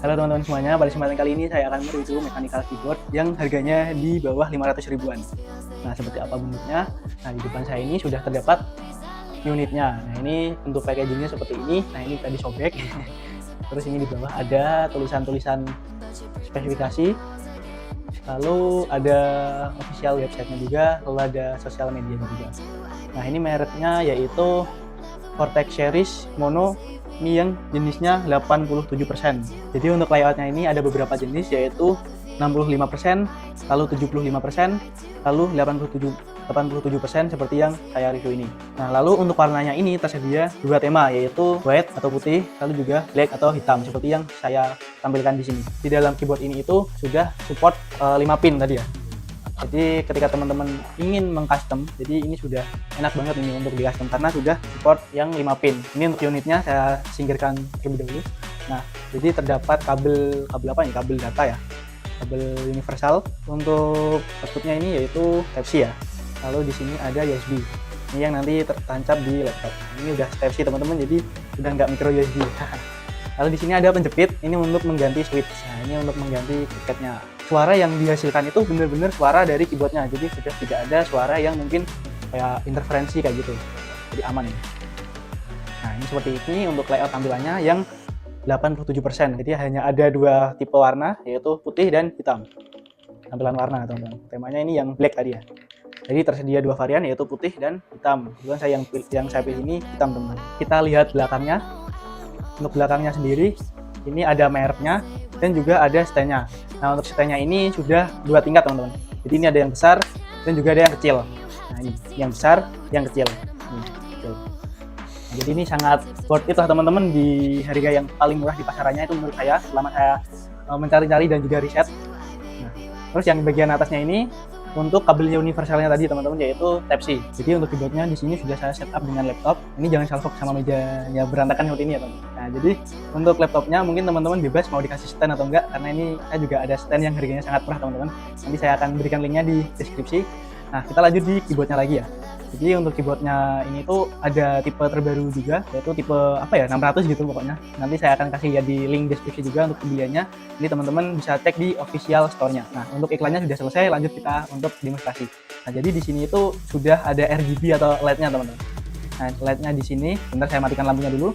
Halo teman-teman semuanya, pada kesempatan kali ini saya akan mereview mechanical keyboard yang harganya di bawah 500 ribuan. Nah, seperti apa bentuknya? Nah, di depan saya ini sudah terdapat unitnya. Nah, ini untuk packagingnya seperti ini. Nah, ini tadi sobek. Terus ini di bawah ada tulisan-tulisan spesifikasi. Lalu ada official websitenya juga, lalu ada sosial media juga. Nah, ini mereknya yaitu Vortex Series Mono ini yang jenisnya 87%. Jadi untuk layoutnya ini ada beberapa jenis yaitu 65%, lalu 75%, lalu 87% seperti yang saya review ini. Nah, lalu untuk warnanya ini tersedia dua tema yaitu white atau putih, lalu juga black atau hitam seperti yang saya tampilkan di sini. Di dalam keyboard ini itu sudah support 5 pin tadi ya. Jadi ketika teman-teman ingin mengcustom, jadi ini sudah enak banget ini untuk di custom karena sudah support yang 5 pin. Ini untuk unitnya saya singkirkan terlebih dahulu. Nah, jadi terdapat kabel apa nih? Kabel data ya. Kabel universal. Untuk outputnya ini yaitu Type-C ya. Lalu di sini ada USB. Ini yang nanti tertancap di laptop. Ini udah Type-C teman-teman, jadi sudah nggak micro USB. Lalu di sini ada penjepit, ini untuk mengganti switch. Nah, ini untuk mengganti tiketnya. Suara yang dihasilkan itu benar-benar suara dari keyboardnya, jadi sudah tidak ada suara yang mungkin kayak interferensi kayak gitu, jadi aman ini. Nah, ini seperti ini untuk layout tampilannya yang 87%. Jadi hanya ada dua tipe warna yaitu putih dan hitam. Tampilan warna teman-teman. Temanya ini yang black tadi ya. Jadi tersedia dua varian yaitu putih dan hitam. Kebetulan yang saya pilih ini hitam teman-teman. Kita lihat belakangnya. Untuk belakangnya sendiri ini ada mereknya dan juga ada stand-nya. Nah, untuk stand-nya ini sudah dua tingkat teman-teman. Jadi ini ada yang besar dan juga ada yang kecil. Nah, ini yang besar, yang kecil. Ini, kecil. Nah, jadi ini sangat worth it lah teman-teman di harga yang paling murah di pasarannya itu menurut saya selama saya mencari-cari dan juga riset. Nah, terus yang bagian atasnya ini untuk kabelnya universalnya tadi teman-teman yaitu Type-C. Jadi untuk keyboardnya di sini sudah saya setup dengan laptop. Ini jangan salfok sama mejanya berantakan seperti ini ya teman. Nah, jadi untuk laptopnya mungkin teman-teman bebas mau dikasih stand atau enggak karena ini saya juga ada stand yang harganya sangat murah teman-teman. Nanti saya akan berikan linknya di deskripsi. Nah, kita lanjut di keyboardnya lagi ya. Jadi untuk keyboardnya ini tuh ada tipe terbaru juga, yaitu tipe apa ya 600 gitu pokoknya. Nanti saya akan kasih ya di link deskripsi juga untuk pembeliannya. Ini teman-teman bisa cek di official store-nya. Nah, untuk iklannya sudah selesai, lanjut kita untuk demonstrasi. Nah, jadi di sini itu sudah ada RGB atau LED-nya teman-teman. Nah, LED-nya di sini, bentar saya matikan lampunya dulu.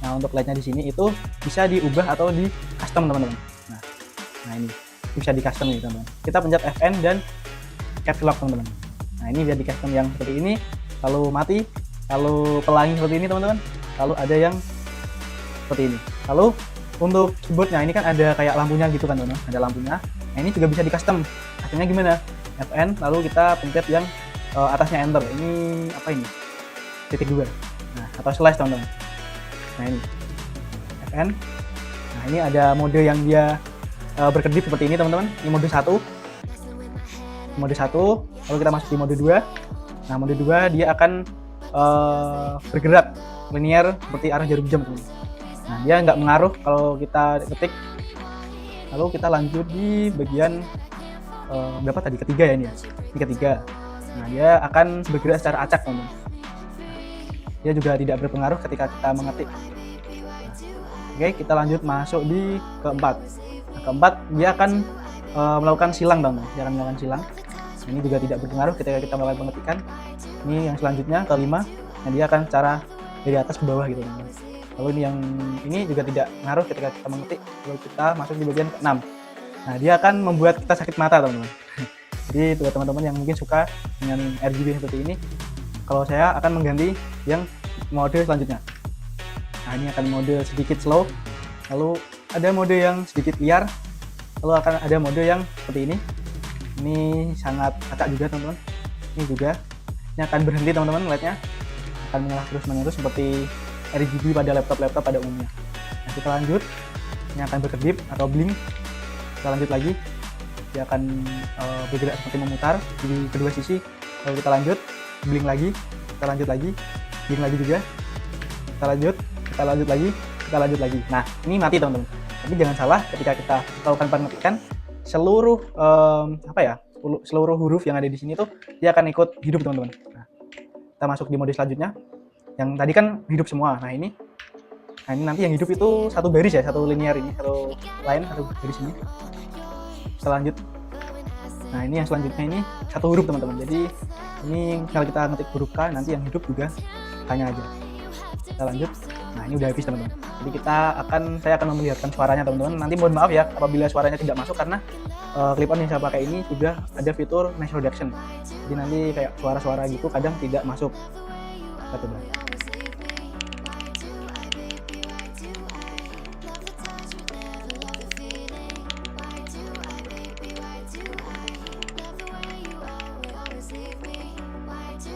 Nah, untuk LED-nya di sini itu bisa diubah atau di custom teman-teman. Nah ini bisa di custom nih teman-teman. Kita pencet Fn dan caps lock teman-teman. Nah, ini biar di custom yang seperti ini, lalu mati, lalu pelangi seperti ini teman-teman, lalu ada yang seperti ini. Lalu untuk keyboardnya ini kan ada kayak lampunya gitu kan teman-teman, ada lampunya. Nah, ini juga bisa di custom. Customnya gimana? Fn, lalu kita pencet yang atasnya enter. Ini apa ini? Titik 2. Nah, atau slash teman-teman. Nah, ini Fn. Nah, ini ada mode yang dia berkedip seperti ini teman-teman. Ini mode 1. Mode 1, lalu kita masuk di mode 2. Nah, mode 2 dia akan bergerak linear seperti arah jarum jam teman-teman. Nah, dia nggak mengaruh kalau kita ketik. Lalu kita lanjut di bagian berapa tadi? Ketiga ya ini ya. Ini ketiga. Nah, dia akan bergerak secara acak teman-teman. Dia juga tidak berpengaruh ketika kita mengetik. Nah, oke, kita lanjut masuk di keempat. Nah, keempat dia akan melakukan silang teman-teman. Dia akan melakukan silang. Ini juga tidak berpengaruh ketika kita melakukan pengetikan. Ini yang selanjutnya kelima, nah dia akan secara dari atas ke bawah gitu teman-teman. Lalu ini yang ini juga tidak mengaruh ketika kita mengetik. Lalu kita masuk di bagian ke-6. Nah, dia akan membuat kita sakit mata teman-teman. Jadi buat teman-teman yang mungkin suka dengan RGB seperti ini, kalau saya akan mengganti yang mode selanjutnya. Nah, ini akan mode sedikit slow. Lalu ada mode yang sedikit liar. Lalu akan ada mode yang seperti ini. Ini sangat acak juga teman-teman. Ini juga. Ini akan berhenti teman-teman LED-nya. Akan menyala terus-menerus seperti RGB pada laptop-laptop pada umumnya. Nah, kita lanjut. Ini akan berkedip atau blink. Kita lanjut lagi. Dia akan bergerak seperti memutar di kedua sisi. Lalu kita lanjut. Blink lagi. Kita lanjut lagi. Blink lagi juga. Kita lanjut. Kita lanjut lagi. Kita lanjut lagi. Nah, ini mati teman-teman. Tapi jangan salah ketika kita melakukan pengetikan, seluruh seluruh huruf yang ada di sini tuh dia akan ikut hidup teman-teman. Nah, kita masuk di mode selanjutnya. Yang tadi kan hidup semua. Nah, ini Nah ini nanti yang hidup itu satu baris ya, satu linear ini, satu line, satu baris ini. Selanjut, nah ini yang selanjutnya ini satu huruf teman-teman. Jadi ini kalau kita ngetik huruf K, nanti yang hidup juga hanya aja. Kita lanjut. Nah ini udah habis teman-teman. Jadi saya akan memperlihatkan suaranya teman-teman. Nanti mohon maaf ya apabila suaranya tidak masuk karena clip-on yang saya pakai ini sudah ada fitur noise reduction. Jadi nanti kayak suara-suara gitu kadang tidak masuk. Kita coba.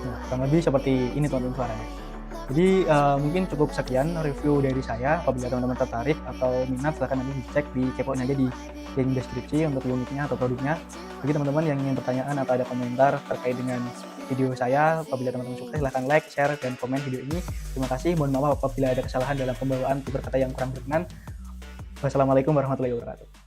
Nah, kurang lebih seperti ini teman-teman suaranya. Jadi mungkin cukup sekian review dari saya. Apabila teman-teman tertarik atau minat, silahkan nanti dicek, dikepoin aja di link deskripsi untuk unitnya atau produknya. Bagi teman-teman yang ingin pertanyaan atau ada komentar terkait dengan video saya, apabila teman-teman suka silahkan like, share, dan komen video ini. Terima kasih. Mohon maaf apabila ada kesalahan dalam pembawaan tutur kata yang kurang berkenan. Wassalamualaikum warahmatullahi wabarakatuh.